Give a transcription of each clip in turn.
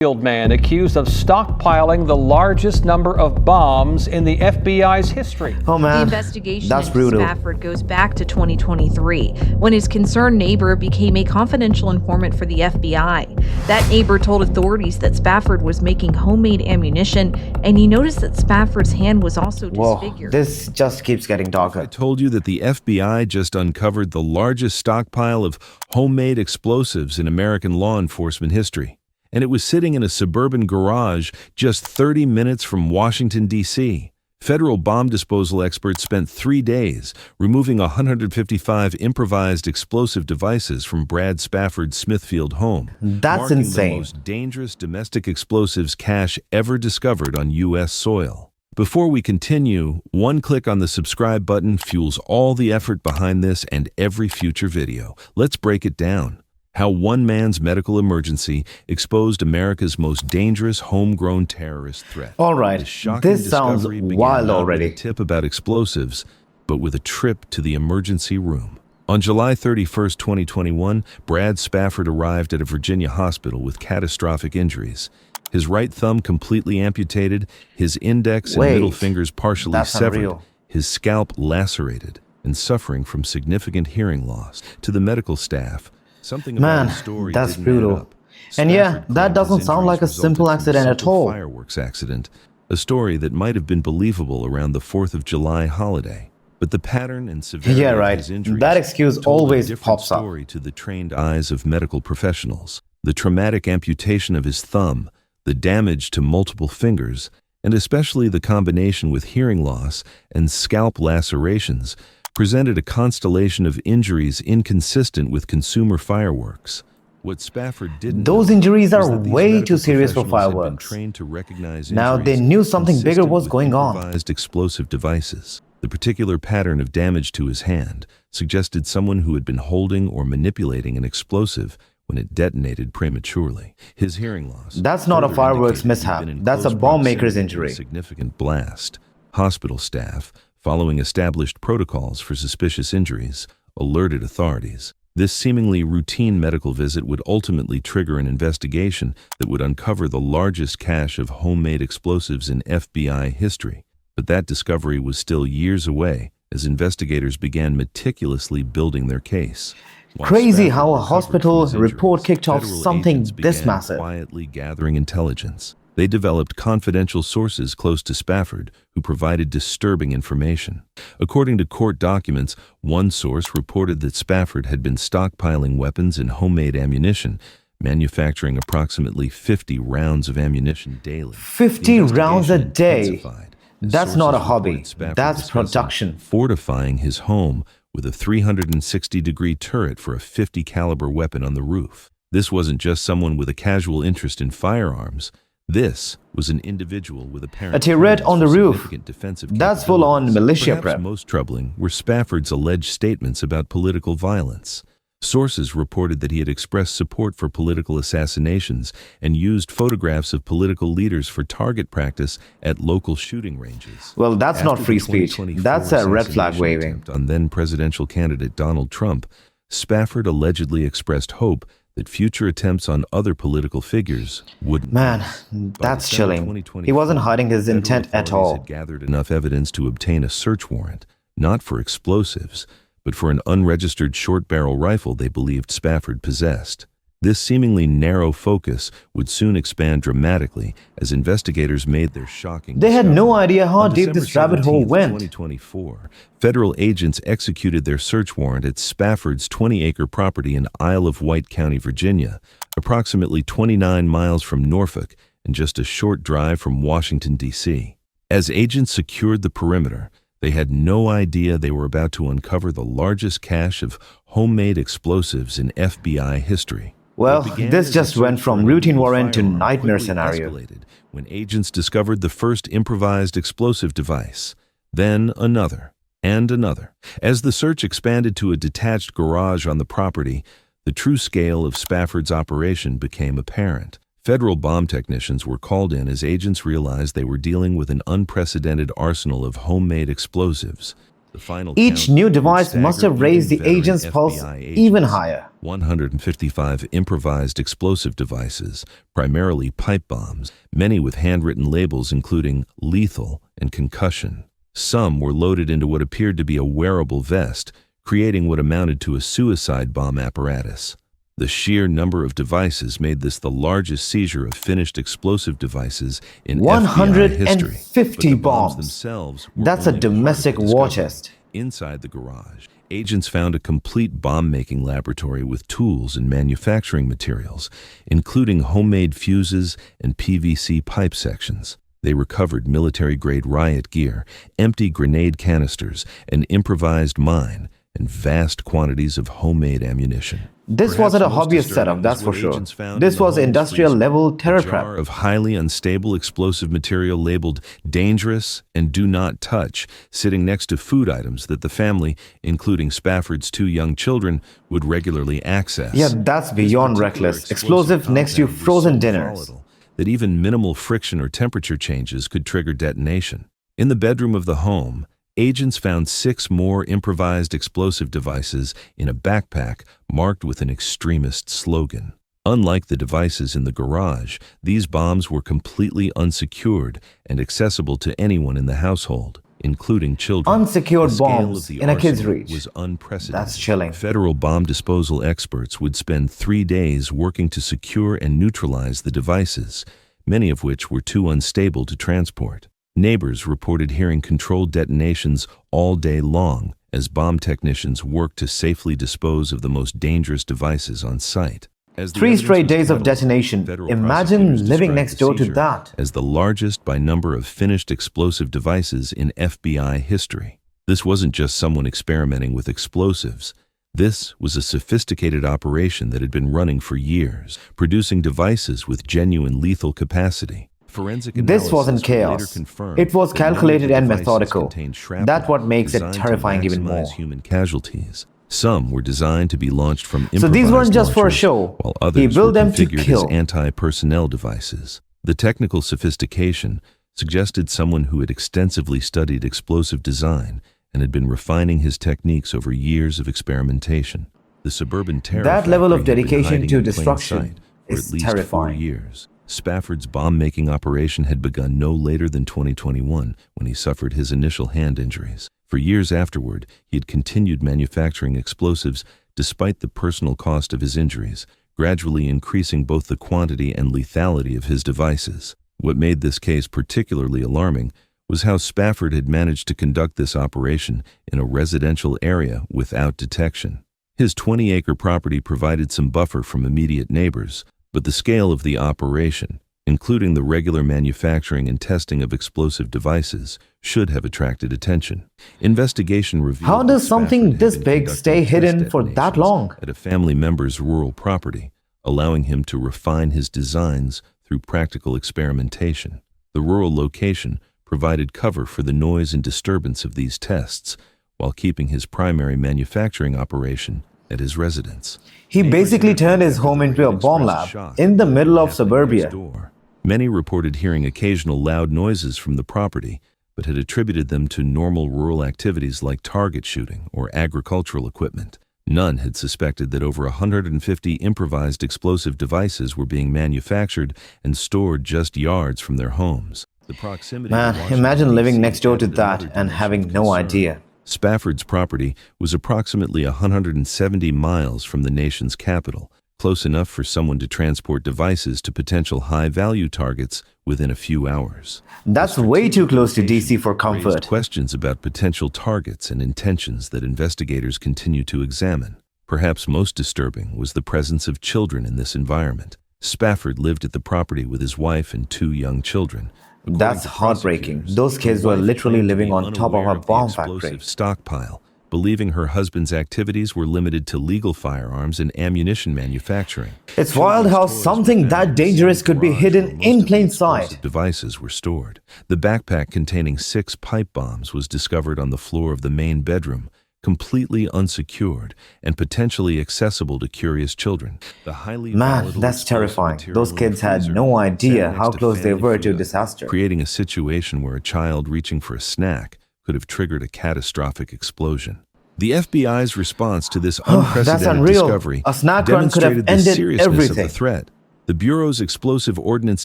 Man accused of stockpiling the largest number of bombs in the FBI's history. Oh man, the investigation that's into brutal. Spafford goes back to 2023, when his concerned neighbor became a confidential informant for the FBI. That neighbor told authorities that Spafford was making homemade ammunition, and he noticed that Spafford's hand was also disfigured. This just keeps getting darker. I told you that the FBI just uncovered the largest stockpile of homemade explosives in American law enforcement history. And it was sitting in a suburban garage just 30 minutes from Washington, D.C. Federal bomb disposal experts spent 3 days removing 155 improvised explosive devices from Brad Spafford's Smithfield home. That's marking insane. The most dangerous domestic explosives cache ever discovered on U.S. soil. Before we continue, one click on the subscribe button fuels all the effort behind this and every future video. Let's break it down. How one man's medical emergency exposed America's most dangerous homegrown terrorist threat. All right, this sounds wild already. With a tip about explosives, but with a trip to the emergency room. On July 31st, 2021, Brad Spafford arrived at a Virginia hospital with catastrophic injuries. His right thumb completely amputated, his index and middle fingers partially severed, his scalp lacerated, and suffering from significant hearing loss. To the medical staff, something about the story that's didn't brutal. add up. And yeah, Spafford that claimed doesn't his sound like a injuries simple resulted from accident at simple all. Fireworks accident, a story that might have been believable around the 4th of July holiday. But the pattern and severity of his injuries that excuse told always a different pops up. story to the trained eyes of medical professionals. The traumatic amputation of his thumb, the damage to multiple fingers, and especially the combination with hearing loss and scalp lacerations presented a constellation of injuries inconsistent with consumer fireworks. What Spafford didn't Those know injuries was are that these way medical too serious for professionals had been fireworks. trained to recognize Now they injuries knew something bigger consistent was with going on. improvised explosive devices. The particular pattern of damage to his hand suggested someone who had been holding or manipulating an explosive when it detonated prematurely. His hearing loss. That's not a further fireworks indicated he'd mishap. been in That's a close bomb maker's proximity to a injury. significant blast. Hospital staff, following established protocols for suspicious injuries, alerted authorities. This seemingly routine medical visit would ultimately trigger an investigation that would uncover the largest cache of homemade explosives in FBI history. But that discovery was still years away as investigators began meticulously building their case. While Crazy Spafford how a recovered hospital from his injuries, report kicked off federal something agents this began massive. quietly gathering intelligence. They developed confidential sources close to Spafford who provided disturbing information. According to court documents, one source reported that Spafford had been stockpiling weapons and homemade ammunition, manufacturing approximately 50 rounds of ammunition daily. 50 rounds a day. Intensified. That's not a Sources hobby. reported Spafford That's discussing production. fortifying his home with a 360-degree turret for a 50 caliber weapon on the roof. This wasn't just someone with a casual interest in firearms. This was an individual with apparent A turret on the roof. significant defensive That's full-on capabilities. militia Perhaps prep. most troubling were Spafford's alleged statements about political violence. Sources reported that he had expressed support for political assassinations and used photographs of political leaders for target practice at local shooting ranges. Well, that's not After free the speech. 2024 That's a red flag assassination waving. attempt on then presidential candidate Donald Trump, Spafford allegedly expressed hope that future attempts on other political figures would. Man, By that's December chilling. 2024, He wasn't hiding his federal intent at authorities all. had gathered enough evidence to obtain a search warrant, not for explosives, but for an unregistered short-barrel rifle they believed Spafford possessed. This seemingly narrow focus would soon expand dramatically as investigators made their shocking They had no idea how On deep December this rabbit hole 17th, went. 2024, federal agents executed their search warrant at Spafford's 20-acre property in Isle of Wight County, Virginia, approximately 29 miles from Norfolk and just a short drive from Washington, D.C. As agents secured the perimeter, they had no idea they were about to uncover the largest cache of homemade explosives in FBI history. Well, What began this as a just went search from for an routine illegal warrant to firearm nightmare quickly scenario. escalated when agents discovered the first improvised explosive device, then another, and another. As the search expanded to a detached garage on the property, the true scale of Spafford's operation became apparent. Federal bomb technicians were called in as agents realized they were dealing with an unprecedented arsenal of homemade explosives. The final Each count new would device must stagger have raised even the veteran agent's pulse FBI even agents. higher. 155 improvised explosive devices, primarily pipe bombs, many with handwritten labels including lethal and concussion. Some were loaded into what appeared to be a wearable vest, creating what amounted to a suicide bomb apparatus. The sheer number of devices made this the largest seizure of finished explosive devices in FBI history. 150 But the bombs bombs. themselves were That's a only part of domestic the war discovery. chest. Inside the garage, agents found a complete bomb-making laboratory with tools and manufacturing materials, including homemade fuses and PVC pipe sections. They recovered military-grade riot gear, empty grenade canisters, an improvised mine, and vast quantities of homemade ammunition. This Perhaps wasn't a most hobbyist disturbing setup, is that's for what sure. agents found This in the was home's industrial freezer. level terror A jar prep. of highly unstable explosive material labeled dangerous and do not touch, sitting next to food items that the family, including Spafford's 2 young children, would regularly access. Yeah, that's This beyond particular reckless. Explosive next to compound was frozen so dinners. volatile that even minimal friction or temperature changes could trigger detonation. In the bedroom of the home, agents found 6 more improvised explosive devices in a backpack marked with an extremist slogan. Unlike the devices in the garage, these bombs were completely unsecured and accessible to anyone in the household, including children. Unsecured The scale bombs of the in a kid's arsenal reach. was unprecedented. That's chilling. Federal bomb disposal experts would spend 3 days working to secure and neutralize the devices, many of which were too unstable to transport. Neighbors reported hearing controlled detonations all day long as bomb technicians worked to safely dispose of the most dangerous devices on site. As the 3 evidence straight was days of peddled, detonation. federal Imagine prosecutors living described next the door to seizure that. as the largest by number of finished explosive devices in FBI history. This wasn't just someone experimenting with explosives. This was a sophisticated operation that had been running for years, producing devices with genuine lethal capacity. Forensic This analysis wasn't would later chaos. confirm It was that many of the calculated and devices methodical. contained shrapnel That's what makes it designed to terrifying even more. maximize human casualties. Some were designed to be launched from So these weren't improvised just for a launchers, show. while He others built were them to configured kill. as anti-personnel devices. The technical sophistication suggested someone who had extensively studied explosive design and had been refining his techniques over years of experimentation. The suburban terror That level of factory had been dedication hiding to in plain destruction sight for is at least terrifying. 4 years. Spafford's bomb-making operation had begun no later than 2021 when he suffered his initial hand injuries. For years afterward, he had continued manufacturing explosives despite the personal cost of his injuries, gradually increasing both the quantity and lethality of his devices. What made this case particularly alarming was how Spafford had managed to conduct this operation in a residential area without detection. His 20-acre property provided some buffer from immediate neighbors, but the scale of the operation, including the regular manufacturing and testing of explosive devices, should have attracted attention. Investigation revealed How does that something Spafford had this been big conducting stay test hidden for that detonations long? at a family member's rural property, allowing him to refine his designs through practical experimentation. The rural location provided cover for the noise and disturbance of these tests, while keeping his primary manufacturing operation at his residence. He Neighbors basically turned his interviewed home him into a and bomb expressed lab shock in the middle at of what happened suburbia. next door. Many reported hearing occasional loud noises from the property, but had attributed them to normal rural activities like target shooting or agricultural equipment. None had suspected that over 150 improvised explosive devices were being manufactured and stored just yards from their homes. The proximity Man, of Washington, imagine living D.C. next door to added that another and dimension having of no concern. idea. Spafford's property was approximately 170 miles from the nation's capital, close enough for someone to transport devices to potential high-value targets within a few hours. That's The way too strategic close to DC location for raised comfort. questions about potential targets and intentions that investigators continue to examine. Perhaps most disturbing was the presence of children in this environment. Spafford lived at the property with his wife and 2 young children. According That's to heartbreaking. prosecutors, Those the kids were wife literally claimed to living be on top of unaware a the bomb explosive factory. stockpile, believing her husband's activities were limited to legal firearms and ammunition manufacturing. It's wild how Children's toys something were found that in the dangerous same could be garage hidden where most in of the plain explosive sight. devices were stored. The backpack containing 6 pipe bombs was discovered on the floor of the main bedroom, completely unsecured and potentially accessible to curious children. The highly Man, volatile that's explosive terrifying. material Those in the kids had freezer no sat idea next how to close they family were food to items, disaster. creating a situation where a child reaching for a snack could have triggered a catastrophic explosion. The FBI's response to this That's unprecedented unreal. discovery A snack run could have demonstrated the ended seriousness of everything. the threat. The Bureau's Explosive Ordnance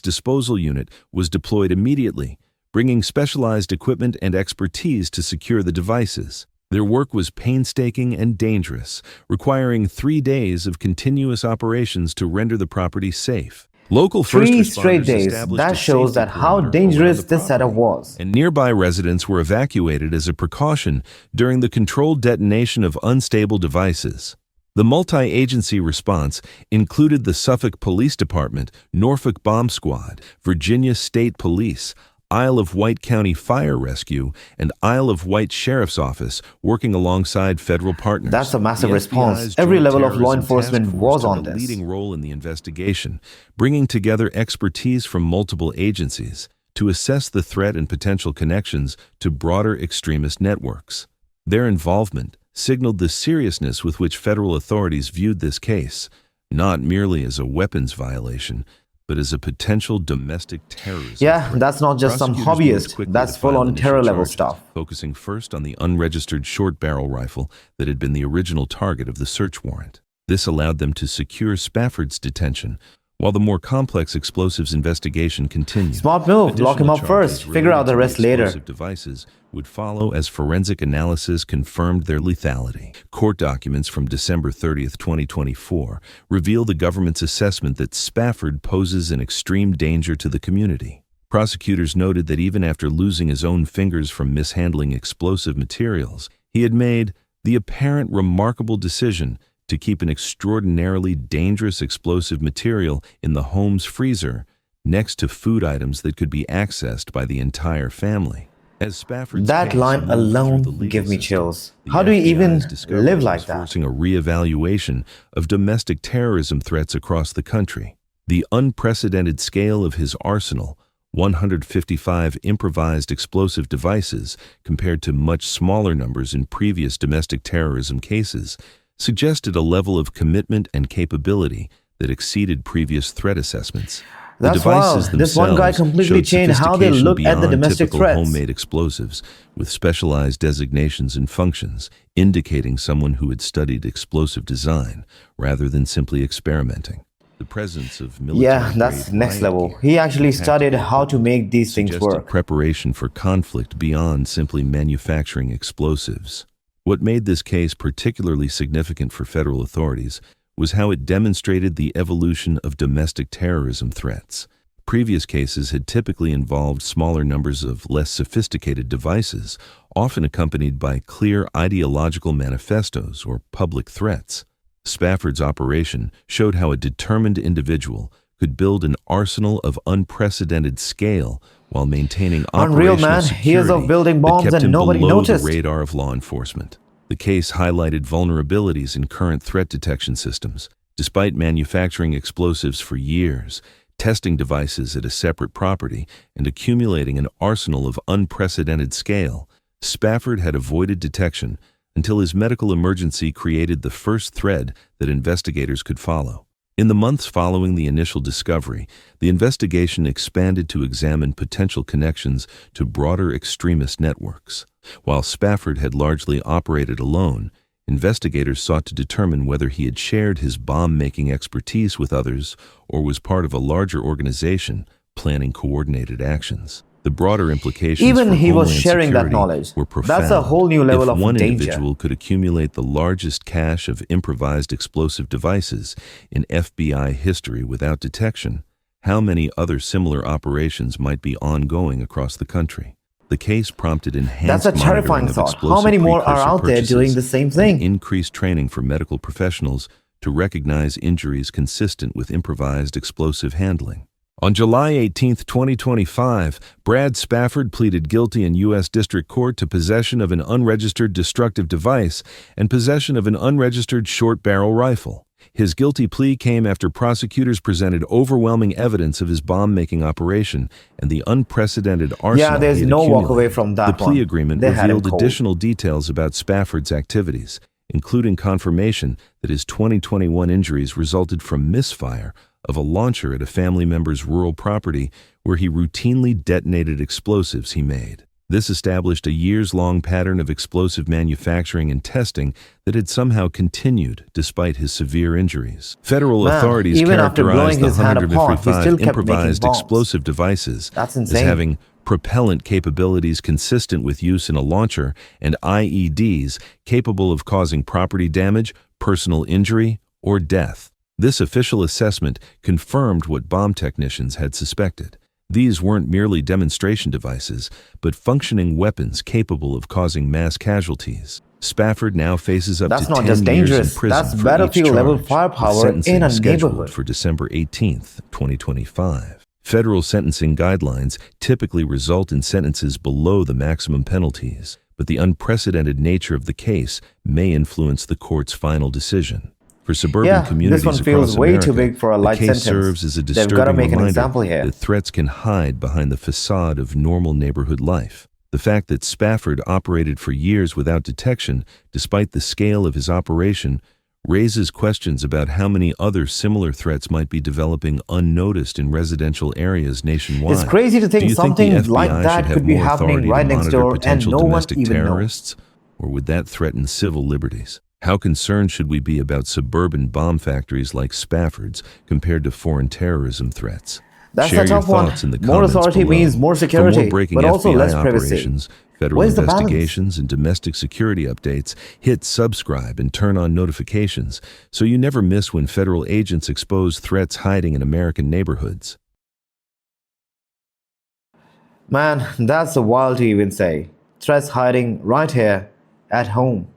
Disposal Unit was deployed immediately, bringing specialized equipment and expertise to secure the devices. Their work was painstaking and dangerous, requiring 3 days of continuous operations to render the property safe. Local first 3 responders straight days. established That a shows safety that how perimeter dangerous around the this setup property, was. and nearby residents were evacuated as a precaution during the controlled detonation of unstable devices. The multi-agency response included the Suffolk Police Department, Norfolk Bomb Squad, Virginia State Police, Isle of Wight County Fire Rescue, and Isle of Wight Sheriff's Office working alongside federal partners. That's a massive The response. FBI's Every Joint level of law Terrorism enforcement Task Force was took on a this. leading role in the investigation, bringing together expertise from multiple agencies to assess the threat and potential connections to broader extremist networks. Their involvement signaled the seriousness with which federal authorities viewed this case, not merely as a weapons violation, but as a potential domestic terrorism Yeah, threat. that's not just some Prosecutors moved hobbyist. quickly That's to file full-on initial terror-level charges, stuff. focusing first on the unregistered short-barrel rifle that had been the original target of the search warrant. This allowed them to secure Spafford's detention, while the more complex explosives investigation continued. Smart move. Lock him Additional up first. charges Figure out the related rest to later. explosive devices would follow as forensic analysis confirmed their lethality. Court documents from December 30th, 2024 reveal the government's assessment that Spafford poses an extreme danger to the community. Prosecutors noted that even after losing his own fingers from mishandling explosive materials, he had made the apparent remarkable decision to keep an extraordinarily dangerous explosive material in the home's freezer next to food items that could be accessed by the entire family. As Spafford's That case line moved through alone the legal give me system, chills. the How do you even FBI's discovery live like was that? forcing a reevaluation of domestic terrorism threats across the country. The unprecedented scale of his arsenal, 155 improvised explosive devices compared to much smaller numbers in previous domestic terrorism cases, suggested a level of commitment and capability that exceeded previous threat assessments. The That's devices wild. This one guy themselves completely showed changed how they sophistication look at the beyond domestic typical threats. homemade explosives, with specialized designations and functions, indicating someone who had studied explosive design rather than simply experimenting. The presence of military Yeah, that's next level. He actually studied how to make these things suggested work. preparation for conflict beyond simply manufacturing explosives. What made this case particularly significant for federal authorities was how it demonstrated the evolution of domestic terrorism threats. Previous cases had typically involved smaller numbers of less sophisticated devices, often accompanied by clear ideological manifestos or public threats. Spafford's operation showed how a determined individual could build an arsenal of unprecedented scale while maintaining Unreal, operational man. security Years of building bombs that kept and him nobody below noticed. the radar of law enforcement. The case highlighted vulnerabilities in current threat detection systems. Despite manufacturing explosives for years, testing devices at a separate property, and accumulating an arsenal of unprecedented scale, Spafford had avoided detection until his medical emergency created the first thread that investigators could follow. In the months following the initial discovery, the investigation expanded to examine potential connections to broader extremist networks. While Spafford had largely operated alone, investigators sought to determine whether he had shared his bomb-making expertise with others or was part of a larger organization planning coordinated actions. The broader implications Even for he was Homeland sharing that Security knowledge. were profound. That's a whole new level If of one danger. individual could accumulate the largest cache of improvised explosive devices in FBI history without detection, how many other similar operations might be ongoing across the country? The case prompted enhanced That's a terrifying monitoring of thought. How explosive many more are precursor out there purchases doing the same and thing? increased training for medical professionals to recognize injuries consistent with improvised explosive handling. On July 18, 2025, Brad Spafford pleaded guilty in U.S. District Court to possession of an unregistered destructive device and possession of an unregistered short-barrel rifle. His guilty plea came after prosecutors presented overwhelming evidence of his bomb-making operation and the unprecedented arsenal Yeah, there's he had no walk accumulated. away from that The plea one. agreement They had him revealed cold. additional details about Spafford's activities, including confirmation that his 2021 injuries resulted from misfire of a launcher at a family member's rural property where he routinely detonated explosives he made. This established a years-long pattern of explosive manufacturing and testing that had somehow continued despite his severe injuries. Federal Man, authorities even after blowing characterized the his hand apart, he 155 still kept making improvised bombs. explosive devices That's as insane. having propellant capabilities consistent with use in a launcher and IEDs capable of causing property damage, personal injury, or death. This official assessment confirmed what bomb technicians had suspected. These weren't merely demonstration devices, but functioning weapons capable of causing mass casualties. Spafford now faces up That's to not 10 just years dangerous, in prison that's for each battlefield-level charge, firepower with sentencing in a scheduled neighborhood. for December 18, 2025. Federal sentencing guidelines typically result in sentences below the maximum penalties, but the unprecedented nature of the case may influence the court's final decision. For suburban Yeah, communities this one across feels way America, too big for a the light case sentence. serves as a They've gotta disturbing make an reminder example here. that threats can hide behind the facade of normal neighborhood life. The fact that Spafford operated for years without detection, despite the scale of his operation, raises questions about how many other similar threats might be developing unnoticed in residential areas nationwide. It's crazy to Do think you something think the FBI like that should have could be more happening authority right to next monitor door and potential no one domestic even knows? terrorists, or would that threaten civil liberties? How concerned should we be about suburban bomb factories like Spafford's compared to foreign terrorism threats? That's Share a your tough one. thoughts in the More comments authority below. means more For security, more breaking but also FBI less privacy. operations, federal Where's the balance? investigations, and domestic security updates, hit subscribe and turn on notifications so you never miss when federal agents expose threats hiding in American neighborhoods. Man, that's wild to even say. Threats hiding right here at home.